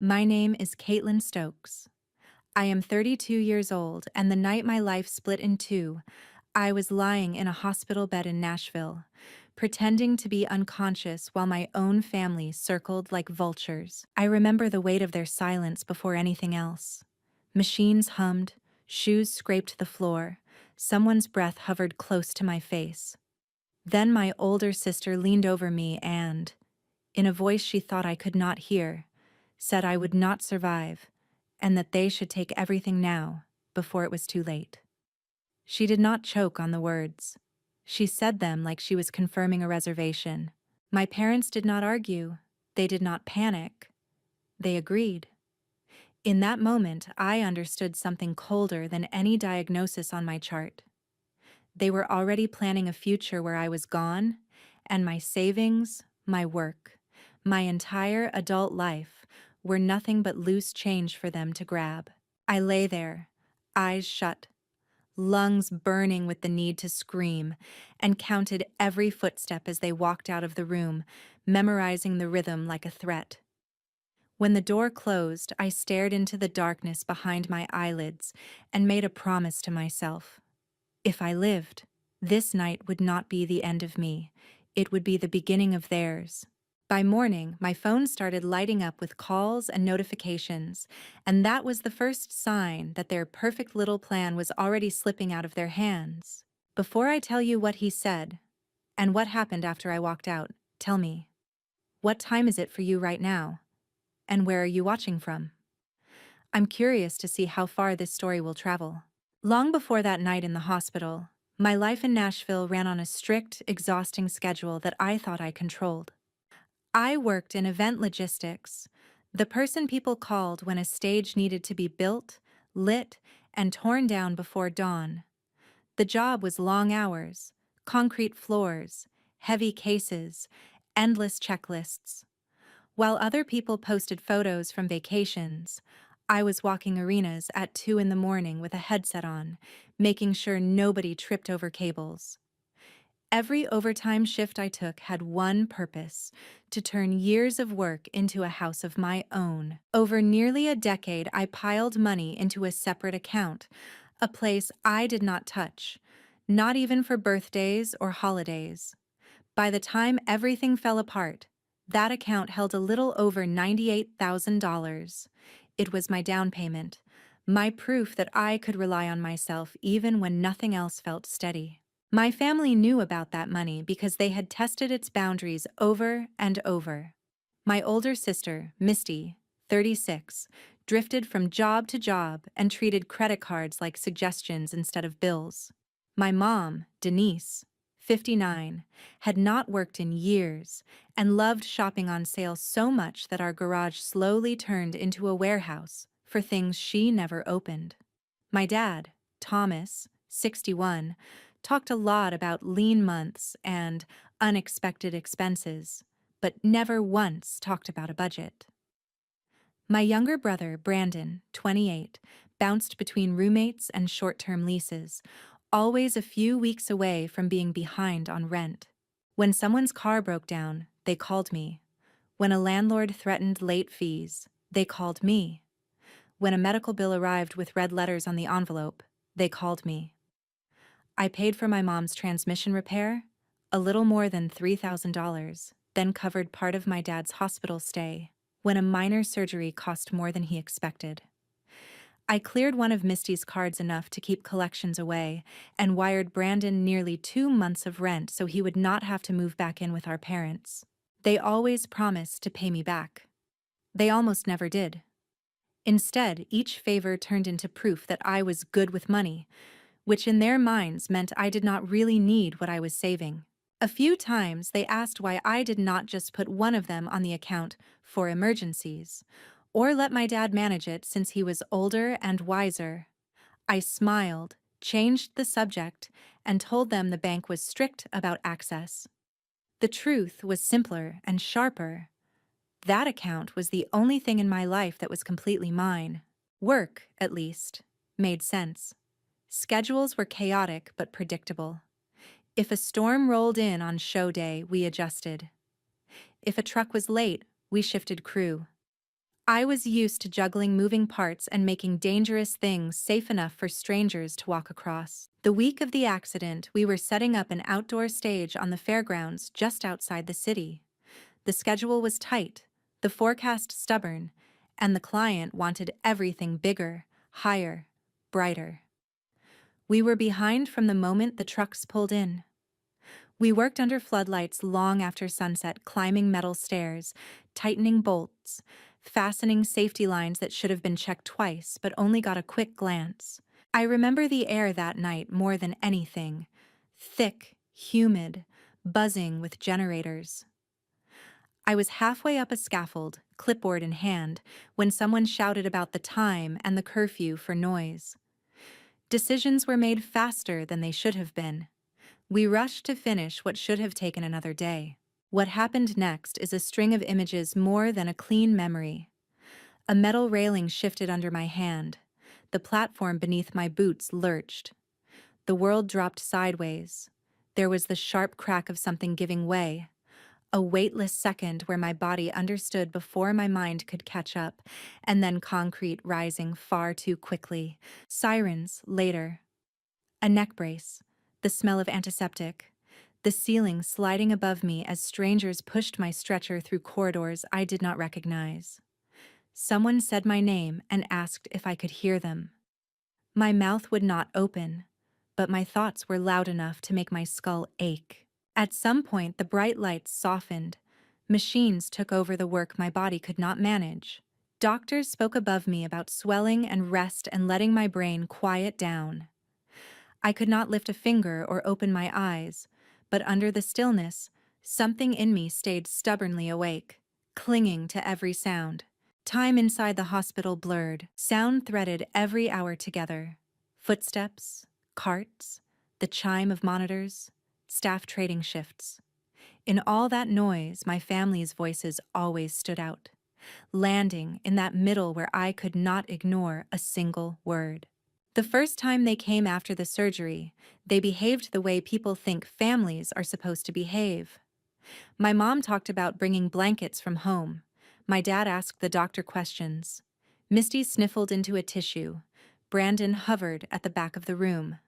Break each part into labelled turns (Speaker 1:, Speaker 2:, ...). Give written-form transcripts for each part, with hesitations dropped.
Speaker 1: My name is Caitlin Stokes. I am 32 years old, and the night my life split in two, I was lying in a hospital bed in Nashville, pretending to be unconscious while my own family circled like vultures. I remember the weight of their silence before anything else. Machines hummed, shoes scraped the floor, someone's breath hovered close to my face. Then my older sister leaned over me and, in a voice she thought I could not hear, said I would not survive, and that they should take everything now, before it was too late. She did not choke on the words. She said them like she was confirming a reservation. My parents did not argue. They did not panic. They agreed. In that moment, I understood something colder than any diagnosis on my chart. They were already planning a future where I was gone, and my savings, my work, my entire adult life were nothing but loose change for them to grab. I lay there, eyes shut, lungs burning with the need to scream, and counted every footstep as they walked out of the room, memorizing the rhythm like a threat. When the door closed, I stared into the darkness behind my eyelids and made a promise to myself. If I lived, this night would not be the end of me. It would be the beginning of theirs. By morning, my phone started lighting up with calls and notifications, and that was the first sign that their perfect little plan was already slipping out of their hands. Before I tell you what he said, and what happened after I walked out, tell me, what time is it for you right now? And where are you watching from? I'm curious to see how far this story will travel. Long before that night in the hospital, my life in Nashville ran on a strict, exhausting schedule that I thought I controlled. I worked in event logistics, the person people called when a stage needed to be built, lit, and torn down before dawn. The job was long hours, concrete floors, heavy cases, endless checklists. While other people posted photos from vacations, I was walking arenas at 2 in the morning with a headset on, making sure nobody tripped over cables. Every overtime shift I took had one purpose: to turn years of work into a house of my own. Over nearly a decade, I piled money into a separate account, a place I did not touch, not even for birthdays or holidays. By the time everything fell apart, that account held a little over $98,000. It was my down payment, my proof that I could rely on myself even when nothing else felt steady. My family knew about that money because they had tested its boundaries over and over. My older sister, Misty, 36, drifted from job to job and treated credit cards like suggestions instead of bills. My mom, Denise, 59, had not worked in years and loved shopping on sale so much that our garage slowly turned into a warehouse for things she never opened. My dad, Thomas, 61, talked a lot about lean months and unexpected expenses, but never once talked about a budget. My younger brother, Brandon, 28, bounced between roommates and short-term leases, always a few weeks away from being behind on rent. When someone's car broke down, they called me. When a landlord threatened late fees, they called me. When a medical bill arrived with red letters on the envelope, they called me. I paid for my mom's transmission repair, a little more than $3,000, then covered part of my dad's hospital stay, when a minor surgery cost more than he expected. I cleared one of Misty's cards enough to keep collections away and wired Brandon nearly 2 months of rent so he would not have to move back in with our parents. They always promised to pay me back. They almost never did. Instead, each favor turned into proof that I was good with money, which in their minds meant I did not really need what I was saving. A few times they asked why I did not just put one of them on the account for emergencies, or let my dad manage it since he was older and wiser. I smiled, changed the subject, and told them the bank was strict about access. The truth was simpler and sharper. That account was the only thing in my life that was completely mine. Work, at least, made sense. Schedules were chaotic but predictable. If a storm rolled in on show day, we adjusted. If a truck was late, we shifted crew. I was used to juggling moving parts and making dangerous things safe enough for strangers to walk across. The week of the accident, we were setting up an outdoor stage on the fairgrounds just outside the city. The schedule was tight, the forecast stubborn, and the client wanted everything bigger, higher, brighter. We were behind from the moment the trucks pulled in. We worked under floodlights long after sunset, climbing metal stairs, tightening bolts, fastening safety lines that should have been checked twice but only got a quick glance. I remember the air that night more than anything. Thick, humid, buzzing with generators. I was halfway up a scaffold, clipboard in hand, when someone shouted about the time and the curfew for noise. Decisions were made faster than they should have been. We rushed to finish what should have taken another day. What happened next is a string of images more than a clean memory. A metal railing shifted under my hand. The platform beneath my boots lurched. The world dropped sideways. There was the sharp crack of something giving way. A weightless second where my body understood before my mind could catch up, and then concrete rising far too quickly. Sirens later. A neck brace. The smell of antiseptic. The ceiling sliding above me as strangers pushed my stretcher through corridors I did not recognize. Someone said my name and asked if I could hear them. My mouth would not open, but my thoughts were loud enough to make my skull ache. At some point, the bright lights softened. Machines took over the work my body could not manage. Doctors spoke above me about swelling and rest and letting my brain quiet down. I could not lift a finger or open my eyes, but under the stillness, something in me stayed stubbornly awake, clinging to every sound. Time inside the hospital blurred. Sound threaded every hour together. Footsteps, carts, the chime of monitors, staff trading shifts. In all that noise, my family's voices always stood out, landing in that middle where I could not ignore a single word. The first time they came after the surgery, they behaved the way people think families are supposed to behave. My mom talked about bringing blankets from home. My dad asked the doctor questions. Misty sniffled into a tissue. Brandon hovered at the back of the room.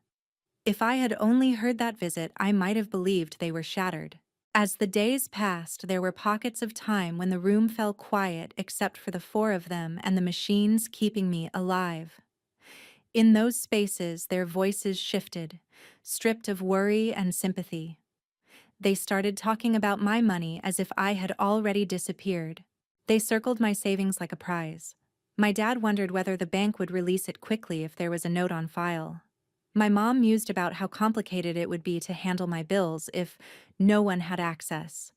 Speaker 1: If I had only heard that visit, I might have believed they were shattered. As the days passed, there were pockets of time when the room fell quiet except for the four of them and the machines keeping me alive. In those spaces, their voices shifted, stripped of worry and sympathy. They started talking about my money as if I had already disappeared. They circled my savings like a prize. My dad wondered whether the bank would release it quickly if there was a note on file. My mom mused about how complicated it would be to handle my bills if no one had access.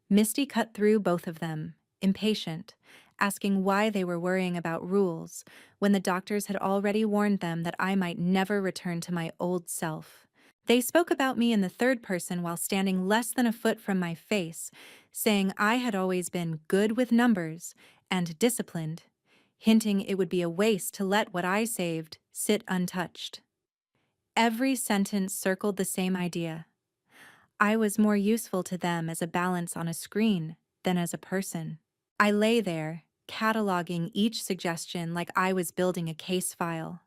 Speaker 1: Misty cut through both of them, impatient, asking why they were worrying about rules when the doctors had already warned them that I might never return to my old self. They spoke about me in the third person while standing less than a foot from my face, saying I had always been good with numbers and disciplined, hinting it would be a waste to let what I saved sit untouched. Every sentence circled the same idea. I was more useful to them as a balance on a screen than as a person. I lay there, cataloging each suggestion like I was building a case file.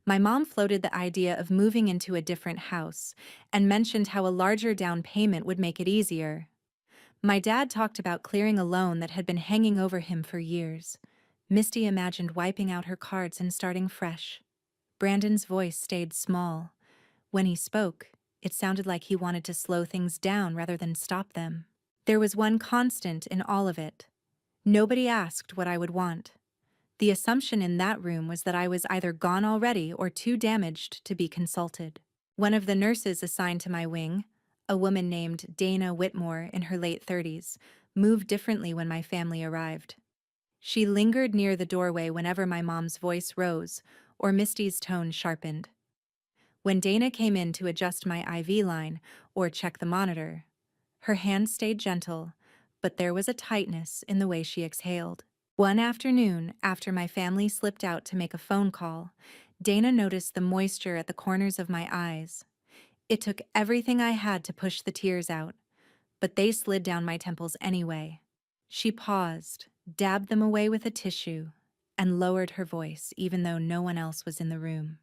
Speaker 1: My mom floated the idea of moving into a different house and mentioned how a larger down payment would make it easier. My dad talked about clearing a loan that had been hanging over him for years. Misty imagined wiping out her cards and starting fresh. Brandon's voice stayed small. When he spoke, it sounded like he wanted to slow things down rather than stop them. There was one constant in all of it. Nobody asked what I would want. The assumption in that room was that I was either gone already or too damaged to be consulted. One of the nurses assigned to my wing, a woman named Dana Whitmore in her late 30s, moved differently when my family arrived. She lingered near the doorway whenever my mom's voice rose or Misty's tone sharpened. When Dana came in to adjust my IV line or check the monitor, her hand stayed gentle, but there was a tightness in the way she exhaled. One afternoon, after my family slipped out to make a phone call, Dana noticed the moisture at the corners of my eyes. It took everything I had to push the tears out, but they slid down my temples anyway. She paused, dabbed them away with a tissue, and lowered her voice even though no one else was in the room.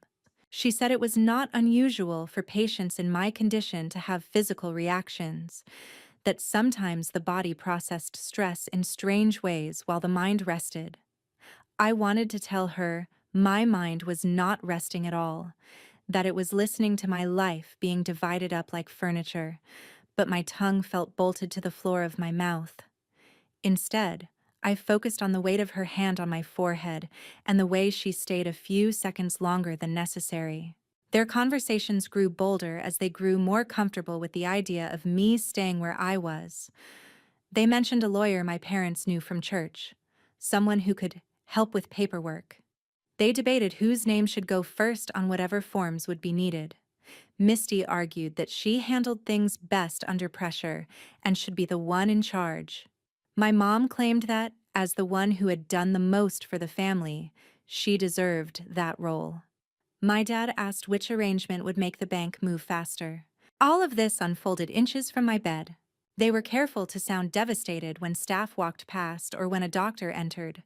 Speaker 1: She said it was not unusual for patients in my condition to have physical reactions, that sometimes the body processed stress in strange ways while the mind rested. I wanted to tell her my mind was not resting at all, that it was listening to my life being divided up like furniture, but my tongue felt bolted to the floor of my mouth. Instead, I focused on the weight of her hand on my forehead and the way she stayed a few seconds longer than necessary. Their conversations grew bolder as they grew more comfortable with the idea of me staying where I was. They mentioned a lawyer my parents knew from church, someone who could help with paperwork. They debated whose name should go first on whatever forms would be needed. Misty argued that she handled things best under pressure and should be the one in charge. My mom claimed that, as the one who had done the most for the family, she deserved that role. My dad asked which arrangement would make the bank move faster. All of this unfolded inches from my bed. They were careful to sound devastated when staff walked past or when a doctor entered,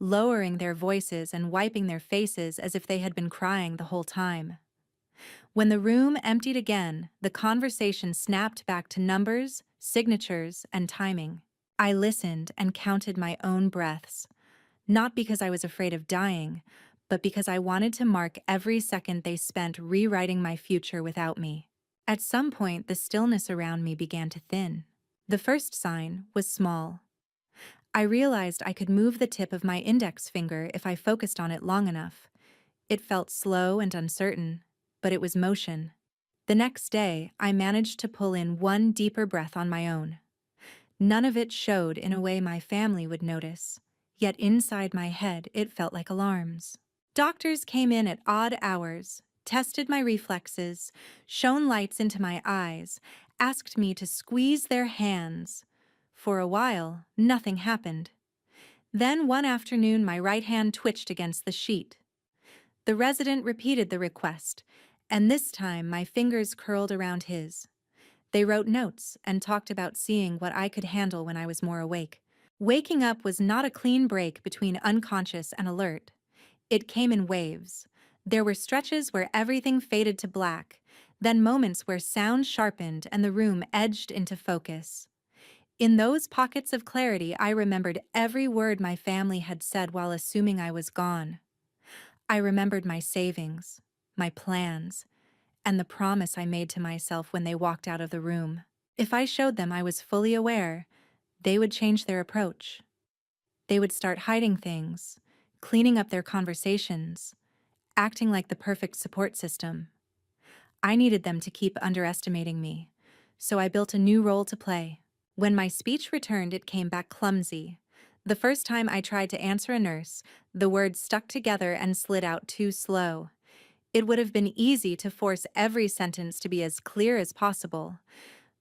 Speaker 1: lowering their voices and wiping their faces as if they had been crying the whole time. When the room emptied again, the conversation snapped back to numbers, signatures, and timing. I listened and counted my own breaths, not because I was afraid of dying, but because I wanted to mark every second they spent rewriting my future without me. At some point, the stillness around me began to thin. The first sign was small. I realized I could move the tip of my index finger if I focused on it long enough. It felt slow and uncertain, but it was motion. The next day, I managed to pull in one deeper breath on my own. None of it showed in a way my family would notice, yet inside my head it felt like alarms. Doctors came in at odd hours, tested my reflexes, shone lights into my eyes, asked me to squeeze their hands. For a while, nothing happened. Then one afternoon my right hand twitched against the sheet. The resident repeated the request, and this time my fingers curled around his. They wrote notes and talked about seeing what I could handle when I was more awake. Waking up was not a clean break between unconscious and alert. It came in waves. There were stretches where everything faded to black, then moments where sound sharpened and the room edged into focus. In those pockets of clarity, I remembered every word my family had said while assuming I was gone. I remembered my savings, my plans, and the promise I made to myself when they walked out of the room. If I showed them I was fully aware, they would change their approach. They would start hiding things, cleaning up their conversations, acting like the perfect support system. I needed them to keep underestimating me, so I built a new role to play. When my speech returned, it came back clumsy. The first time I tried to answer a nurse, the words stuck together and slid out too slow. It would have been easy to force every sentence to be as clear as possible,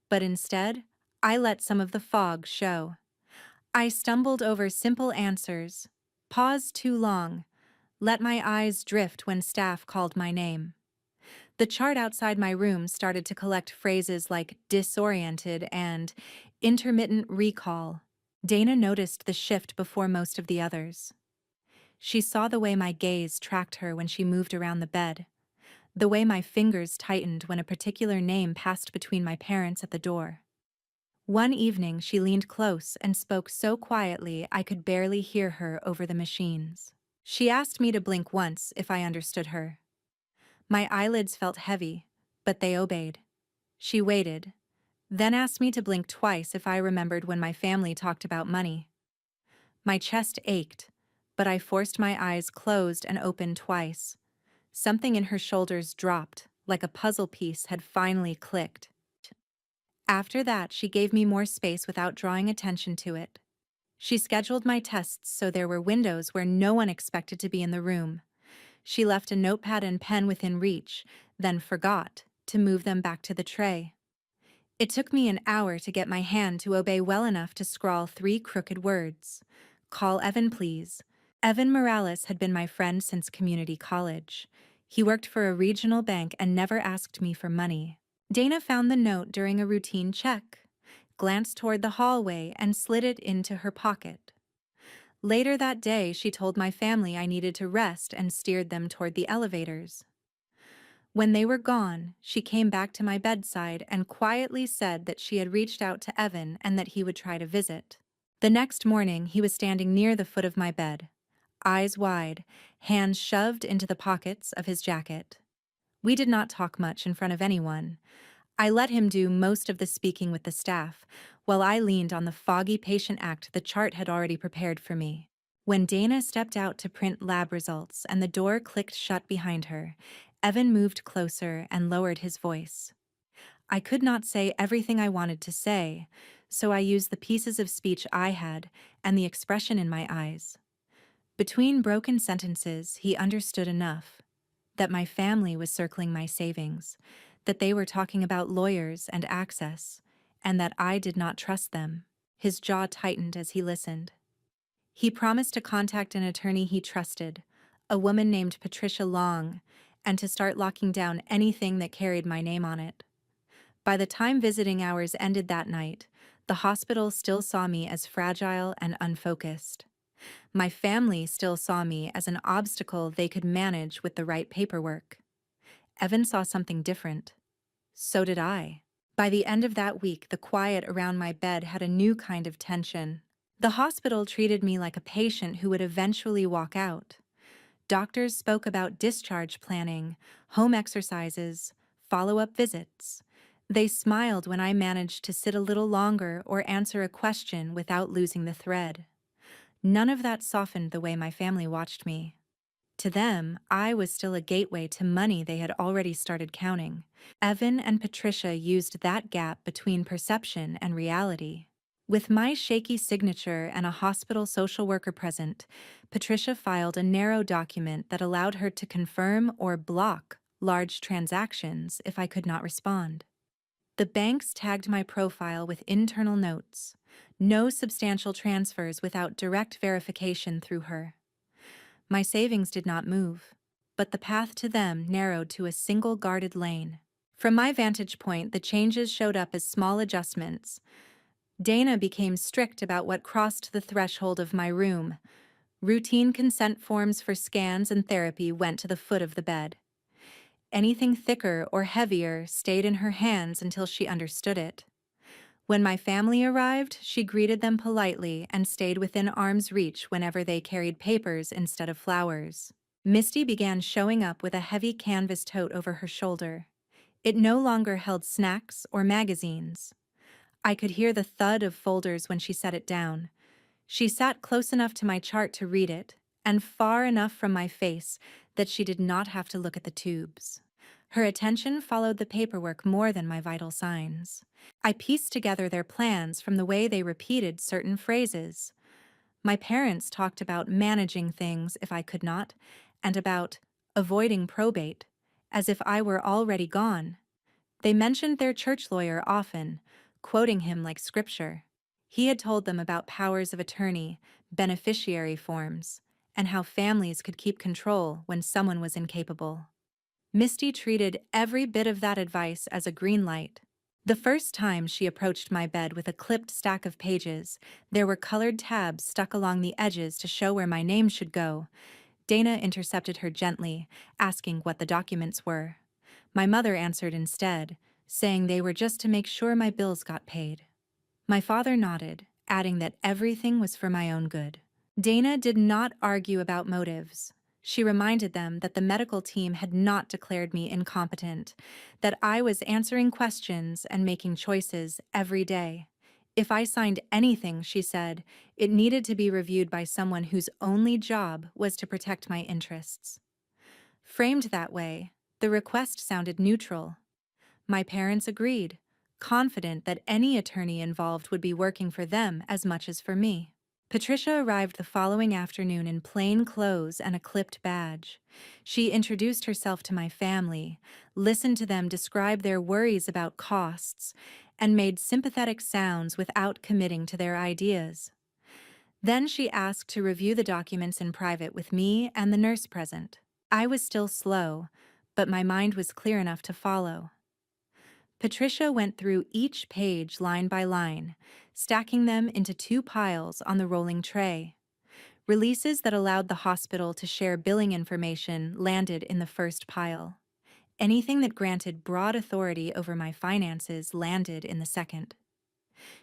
Speaker 1: but instead, I let some of the fog show. I stumbled over simple answers, paused too long, let my eyes drift when staff called my name. The chart outside my room started to collect phrases like disoriented and intermittent recall. Dana noticed the shift before most of the others. She saw the way my gaze tracked her when she moved around the bed, the way my fingers tightened when a particular name passed between my parents at the door. One evening, she leaned close and spoke so quietly I could barely hear her over the machines. She asked me to blink once if I understood her. My eyelids felt heavy, but they obeyed. She waited, then asked me to blink twice if I remembered when my family talked about money. My chest ached, but I forced my eyes closed and opened twice. Something in her shoulders dropped, like a puzzle piece had finally clicked. After that, she gave me more space without drawing attention to it. She scheduled my tests so there were windows where no one expected to be in the room. She left a notepad and pen within reach, then forgot to move them back to the tray. It took me an hour to get my hand to obey well enough to scrawl 3 crooked words. Call Evan, please. Evan Morales had been my friend since community college. He worked for a regional bank and never asked me for money. Dana found the note during a routine check, glanced toward the hallway, and slid it into her pocket. Later that day, she told my family I needed to rest and steered them toward the elevators. When they were gone, she came back to my bedside and quietly said that she had reached out to Evan and that he would try to visit. The next morning, he was standing near the foot of my bed, eyes wide, hands shoved into the pockets of his jacket. We did not talk much in front of anyone. I let him do most of the speaking with the staff, while I leaned on the foggy patient act the chart had already prepared for me. When Dana stepped out to print lab results and the door clicked shut behind her, Evan moved closer and lowered his voice. I could not say everything I wanted to say, so I used the pieces of speech I had and the expression in my eyes. Between broken sentences, he understood enough that my family was circling my savings, that they were talking about lawyers and access, and that I did not trust them. His jaw tightened as he listened. He promised to contact an attorney he trusted, a woman named Patricia Long, and to start locking down anything that carried my name on it. By the time visiting hours ended that night, the hospital still saw me as fragile and unfocused. My family still saw me as an obstacle they could manage with the right paperwork. Evan saw something different. So did I. By the end of that week, the quiet around my bed had a new kind of tension. The hospital treated me like a patient who would eventually walk out. Doctors spoke about discharge planning, home exercises, follow-up visits. They smiled when I managed to sit a little longer or answer a question without losing the thread. None of that softened the way my family watched me. To them, I was still a gateway to money they had already started counting. Evan and Patricia used that gap between perception and reality. With my shaky signature and a hospital social worker present, Patricia filed a narrow document that allowed her to confirm or block large transactions if I could not respond. The banks tagged my profile with internal notes. No substantial transfers without direct verification through her. My savings did not move, but the path to them narrowed to a single guarded lane. From my vantage point, the changes showed up as small adjustments. Dana became strict about what crossed the threshold of my room. Routine consent forms for scans and therapy went to the foot of the bed. Anything thicker or heavier stayed in her hands until she understood it. When my family arrived, she greeted them politely and stayed within arm's reach whenever they carried papers instead of flowers. Misty began showing up with a heavy canvas tote over her shoulder. It no longer held snacks or magazines. I could hear the thud of folders when she set it down. She sat close enough to my chart to read it, and far enough from my face that she did not have to look at the tubes. Her attention followed the paperwork more than my vital signs. I pieced together their plans from the way they repeated certain phrases. My parents talked about managing things if I could not, and about avoiding probate, as if I were already gone. They mentioned their church lawyer often, quoting him like scripture. He had told them about powers of attorney, beneficiary forms, and how families could keep control when someone was incapable. Misty treated every bit of that advice as a green light. The first time she approached my bed with a clipped stack of pages, there were colored tabs stuck along the edges to show where my name should go. Dana intercepted her gently, asking what the documents were. My mother answered instead, saying they were just to make sure my bills got paid. My father nodded, adding that everything was for my own good. Dana did not argue about motives. She reminded them that the medical team had not declared me incompetent, that I was answering questions and making choices every day. If I signed anything, she said, it needed to be reviewed by someone whose only job was to protect my interests. Framed that way, the request sounded neutral. My parents agreed, confident that any attorney involved would be working for them as much as for me. Patricia arrived the following afternoon in plain clothes and a clipped badge. She introduced herself to my family, listened to them describe their worries about costs, and made sympathetic sounds without committing to their ideas. Then she asked to review the documents in private with me and the nurse present. I was still slow, but my mind was clear enough to follow. Patricia went through each page line by line, stacking them into two piles on the rolling tray. Releases that allowed the hospital to share billing information landed in the first pile. Anything that granted broad authority over my finances landed in the second.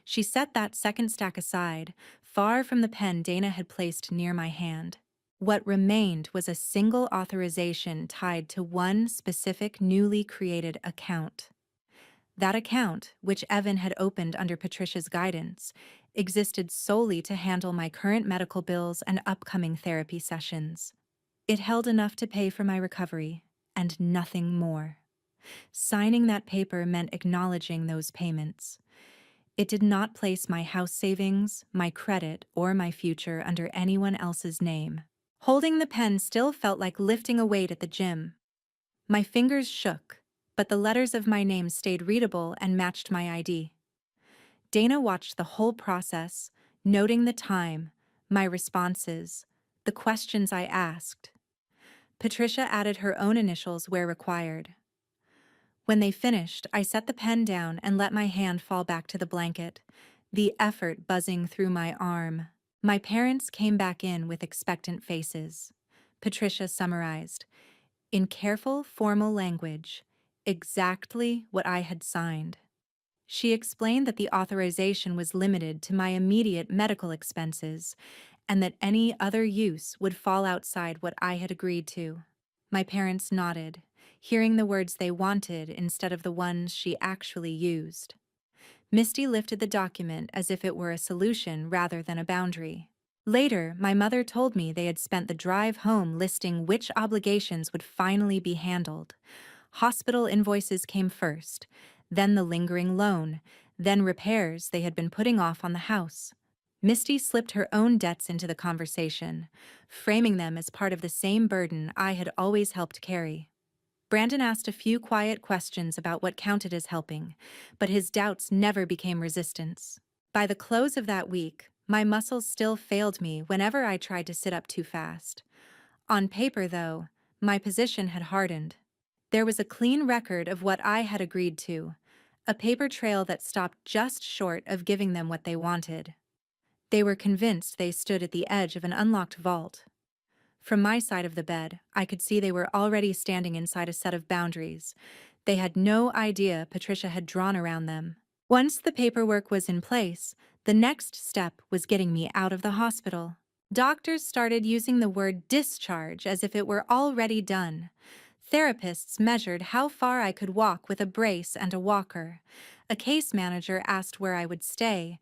Speaker 1: She set that second stack aside, far from the pen Dana had placed near my hand. What remained was a single authorization tied to one specific newly created account. That account, which Evan had opened under Patricia's guidance, existed solely to handle my current medical bills and upcoming therapy sessions. It held enough to pay for my recovery, and nothing more. Signing that paper meant acknowledging those payments. It did not place my house savings, my credit, or my future under anyone else's name. Holding the pen still felt like lifting a weight at the gym. My fingers shook, but the letters of my name stayed readable and matched my ID. Dana watched the whole process, noting the time, my responses, the questions I asked. Patricia added her own initials where required. When they finished, I set the pen down and let my hand fall back to the blanket, the effort buzzing through my arm. My parents came back in with expectant faces. Patricia summarized, in careful, formal language, exactly what I had signed. She explained that the authorization was limited to my immediate medical expenses and that any other use would fall outside what I had agreed to. My parents nodded, hearing the words they wanted instead of the ones she actually used. Misty lifted the document as if it were a solution rather than a boundary. Later, my mother told me they had spent the drive home listing which obligations would finally be handled. Hospital invoices came first, then the lingering loan, then repairs they had been putting off on the house. Misty slipped her own debts into the conversation, framing them as part of the same burden I had always helped carry. Brandon asked a few quiet questions about what counted as helping, but his doubts never became resistance. By the close of that week, my muscles still failed me whenever I tried to sit up too fast. On paper, though, my position had hardened. There was a clean record of what I had agreed to, a paper trail that stopped just short of giving them what they wanted. They were convinced they stood at the edge of an unlocked vault. From my side of the bed, I could see they were already standing inside a set of boundaries. They had no idea Patricia had drawn around them. Once the paperwork was in place, the next step was getting me out of the hospital. Doctors started using the word discharge as if it were already done. Therapists measured how far I could walk with a brace and a walker. A case manager asked where I would stay,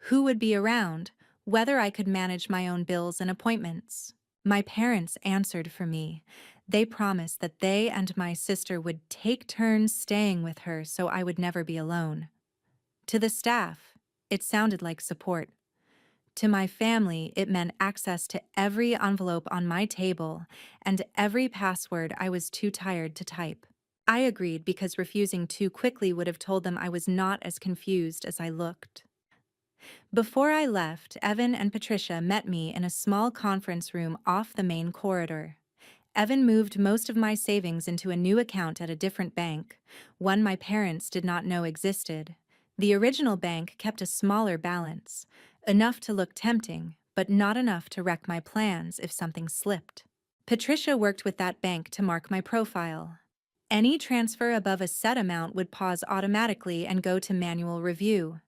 Speaker 1: who would be around, whether I could manage my own bills and appointments. My parents answered for me. They promised that they and my sister would take turns staying with her so I would never be alone. To the staff, it sounded like support. To my family, it meant access to every envelope on my table and every password I was too tired to type. I agreed because refusing too quickly would have told them I was not as confused as I looked. Before I left, Evan and Patricia met me in a small conference room off the main corridor. Evan moved most of my savings into a new account at a different bank, one my parents did not know existed. The original bank kept a smaller balance, enough to look tempting, but not enough to wreck my plans if something slipped. Patricia worked with that bank to mark my profile. Any transfer above a set amount would pause automatically and go to manual review.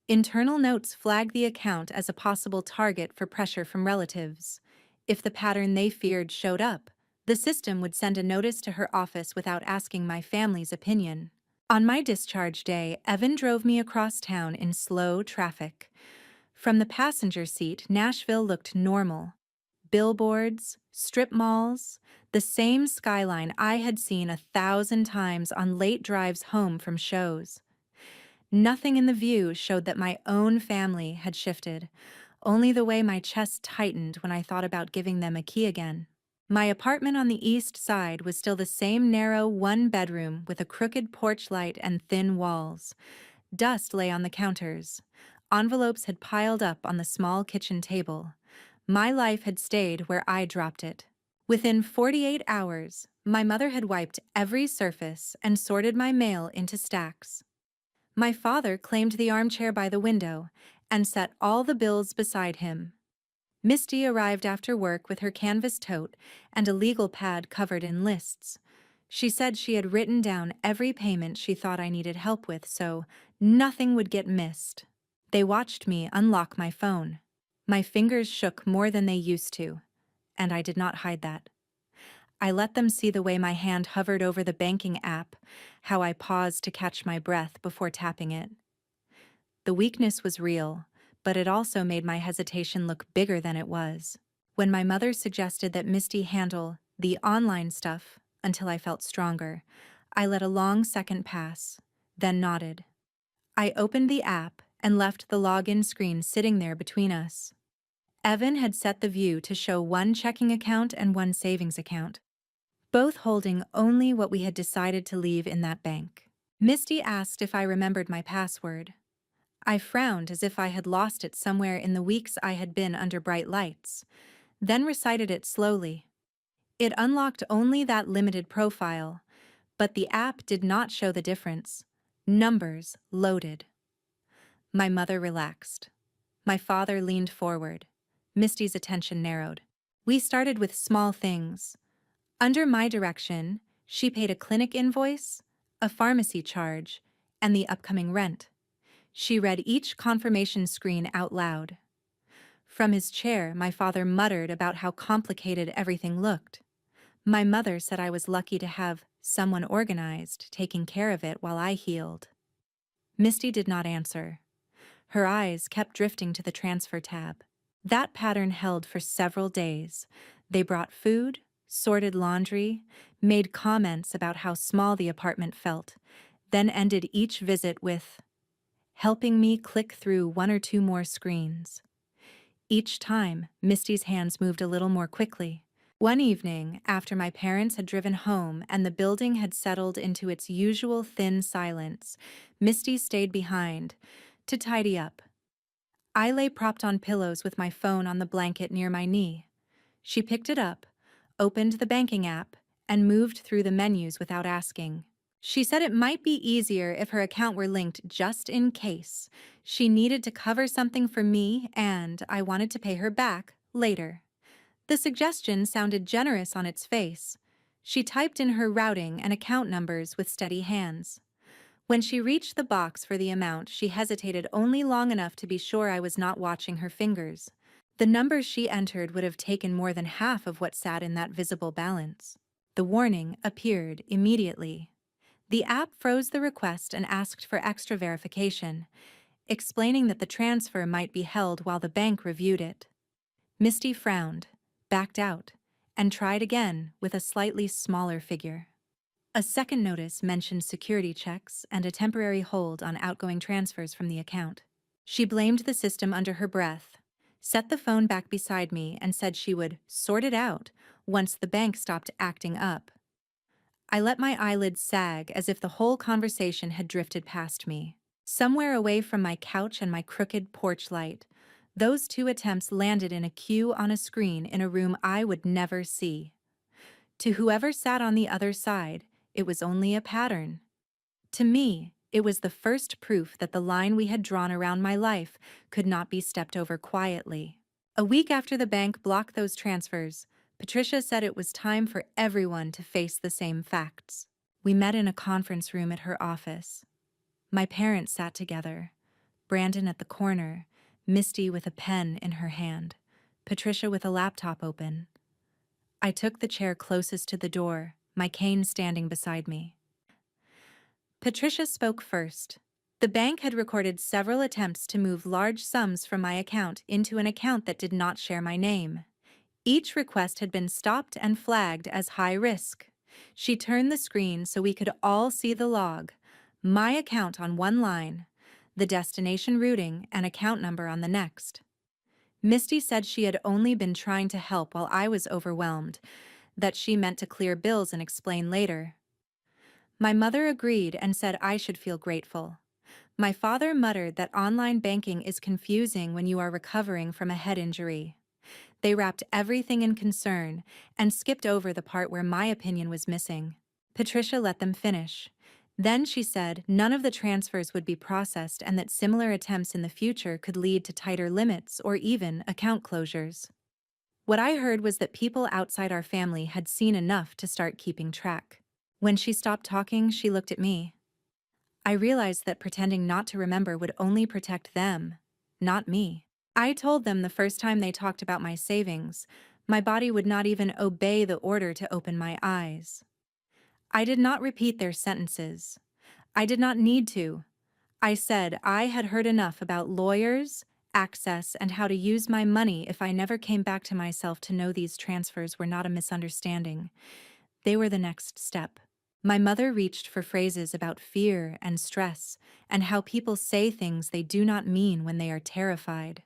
Speaker 1: Internal notes flagged the account as a possible target for pressure from relatives. If the pattern they feared showed up, the system would send a notice to her office without asking my family's opinion. On my discharge day, Evan drove me across town in slow traffic. From the passenger seat, Nashville looked normal. Billboards, strip malls, the same skyline I had seen 1,000 times on late drives home from shows. Nothing in the view showed that my own family had shifted, only the way my chest tightened when I thought about giving them a key again. My apartment on the east side was still the same narrow one-bedroom with a crooked porch light and thin walls. Dust lay on the counters. Envelopes had piled up on the small kitchen table. My life had stayed where I dropped it. Within 48 hours, my mother had wiped every surface and sorted my mail into stacks. My father claimed the armchair by the window and set all the bills beside him. Misty arrived after work with her canvas tote and a legal pad covered in lists. She said she had written down every payment she thought I needed help with, so nothing would get missed. They watched me unlock my phone. My fingers shook more than they used to, and I did not hide that. I let them see the way my hand hovered over the banking app, how I paused to catch my breath before tapping it. The weakness was real, but it also made my hesitation look bigger than it was. When my mother suggested that Misty handle the online stuff until I felt stronger, I let a long second pass, then nodded. I opened the app and left the login screen sitting there between us. Evan had set the view to show one checking account and one savings account, both holding only what we had decided to leave in that bank. Misty asked if I remembered my password. I frowned as if I had lost it somewhere in the weeks I had been under bright lights, then recited it slowly. It unlocked only that limited profile, but the app did not show the difference. Numbers loaded. My mother relaxed. My father leaned forward. Misty's attention narrowed. We started with small things. Under my direction, she paid a clinic invoice, a pharmacy charge, and the upcoming rent. She read each confirmation screen out loud. From his chair, my father muttered about how complicated everything looked. My mother said I was lucky to have someone organized taking care of it while I healed. Misty did not answer. Her eyes kept drifting to the transfer tab. That pattern held for several days. They brought food, sorted laundry, made comments about how small the apartment felt, then ended each visit with helping me click through one or two more screens. Each time, Misty's hands moved a little more quickly. One evening, after my parents had driven home and the building had settled into its usual thin silence, Misty stayed behind to tidy up. I lay propped on pillows with my phone on the blanket near my knee. She picked it up, opened the banking app, and moved through the menus without asking. She said it might be easier if her account were linked just in case. She needed to cover something for me, and I wanted to pay her back later. The suggestion sounded generous on its face. She typed in her routing and account numbers with steady hands. When she reached the box for the amount, she hesitated only long enough to be sure I was not watching her fingers. The numbers she entered would have taken more than half of what sat in that visible balance. The warning appeared immediately. The app froze the request and asked for extra verification, explaining that the transfer might be held while the bank reviewed it. Misty frowned, backed out, and tried again with a slightly smaller figure. A second notice mentioned security checks and a temporary hold on outgoing transfers from the account. She blamed the system under her breath, set the phone back beside me, and said she would sort it out once the bank stopped acting up. I let my eyelids sag as if the whole conversation had drifted past me. Somewhere away from my couch and my crooked porch light, those two attempts landed in a queue on a screen in a room I would never see. To whoever sat on the other side, it was only a pattern. To me, it was the first proof that the line we had drawn around my life could not be stepped over quietly. A week after the bank blocked those transfers, Patricia said it was time for everyone to face the same facts. We met in a conference room at her office. My parents sat together, Brandon at the corner, Misty with a pen in her hand, Patricia with a laptop open. I took the chair closest to the door, my cane standing beside me. Patricia spoke first. The bank had recorded several attempts to move large sums from my account into an account that did not share my name. Each request had been stopped and flagged as high risk. She turned the screen so we could all see the log, my account on one line, the destination routing and account number on the next. Misty said she had only been trying to help while I was overwhelmed, that she meant to clear bills and explain later. My mother agreed and said I should feel grateful. My father muttered that online banking is confusing when you are recovering from a head injury. They wrapped everything in concern and skipped over the part where my opinion was missing. Patricia let them finish. Then she said none of the transfers would be processed and that similar attempts in the future could lead to tighter limits or even account closures. What I heard was that people outside our family had seen enough to start keeping track. When she stopped talking, she looked at me. I realized that pretending not to remember would only protect them, not me. I told them the first time they talked about my savings, my body would not even obey the order to open my eyes. I did not repeat their sentences. I did not need to. I said I had heard enough about lawyers, access, and how to use my money if I never came back to myself to know these transfers were not a misunderstanding. They were the next step. My mother reached for phrases about fear and stress and how people say things they do not mean when they are terrified.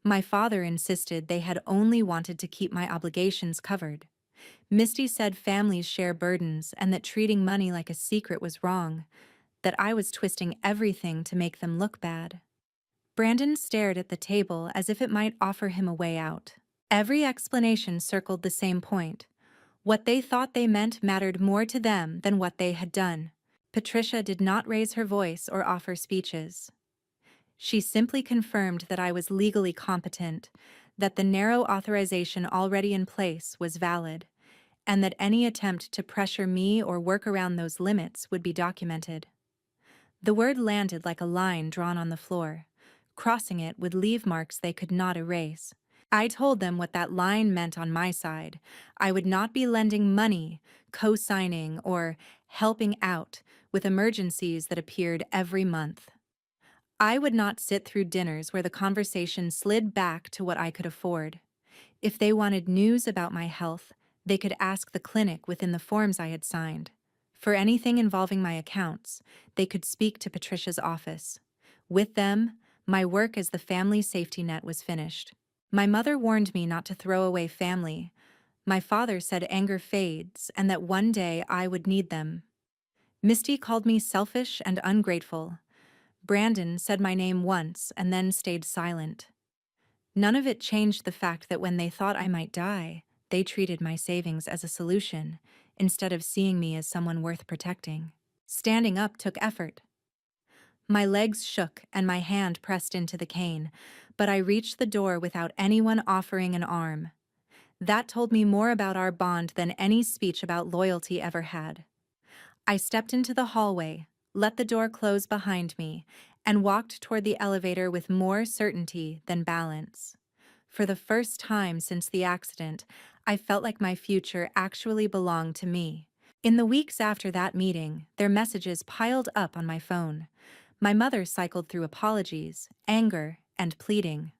Speaker 1: My father insisted they had only wanted to keep my obligations covered. Misty said families share burdens and that treating money like a secret was wrong, that I was twisting everything to make them look bad. Brandon stared at the table as if it might offer him a way out. Every explanation circled the same point. What they thought they meant mattered more to them than what they had done. Patricia did not raise her voice or offer speeches. She simply confirmed that I was legally competent, that the narrow authorization already in place was valid, and that any attempt to pressure me or work around those limits would be documented. The word landed like a line drawn on the floor. Crossing it would leave marks they could not erase. I told them what that line meant on my side. I would not be lending money, co-signing, or helping out with emergencies that appeared every month. I would not sit through dinners where the conversation slid back to what I could afford. If they wanted news about my health, they could ask the clinic within the forms I had signed. For anything involving my accounts, they could speak to Patricia's office. With them, my work as the family safety net was finished. My mother warned me not to throw away family. My father said anger fades and that one day I would need them. Misty called me selfish and ungrateful. Brandon said my name once and then stayed silent. None of it changed the fact that when they thought I might die, they treated my savings as a solution, instead of seeing me as someone worth protecting. Standing up took effort. My legs shook and my hand pressed into the cane, but I reached the door without anyone offering an arm. That told me more about our bond than any speech about loyalty ever had. I stepped into the hallway, let the door close behind me, and walked toward the elevator with more certainty than balance. For the first time since the accident, I felt like my future actually belonged to me. In the weeks after that meeting, their messages piled up on my phone. My mother cycled through apologies, anger, and pleading.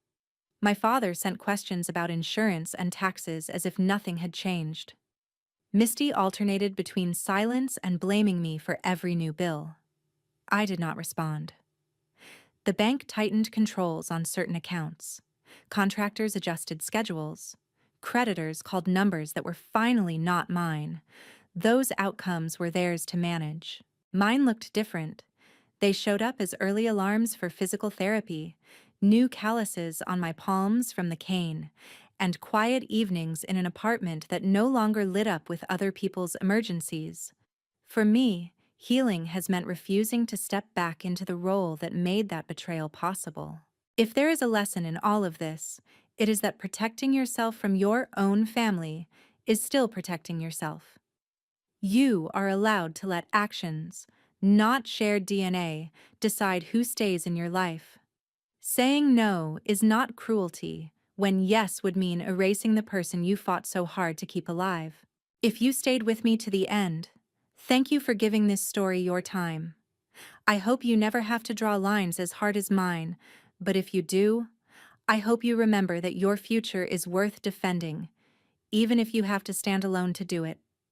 Speaker 1: My father sent questions about insurance and taxes as if nothing had changed. Misty alternated between silence and blaming me for every new bill. I did not respond. The bank tightened controls on certain accounts. Contractors adjusted schedules. Creditors called numbers that were finally not mine. Those outcomes were theirs to manage. Mine looked different. They showed up as early alarms for physical therapy, new calluses on my palms from the cane, and quiet evenings in an apartment that no longer lit up with other people's emergencies. For me, healing has meant refusing to step back into the role that made that betrayal possible. If there is a lesson in all of this, it is that protecting yourself from your own family is still protecting yourself. You are allowed to let actions, not shared DNA, decide who stays in your life. Saying no is not cruelty, when yes would mean erasing the person you fought so hard to keep alive. If you stayed with me to the end, thank you for giving this story your time. I hope you never have to draw lines as hard as mine, but if you do, I hope you remember that your future is worth defending, even if you have to stand alone to do it.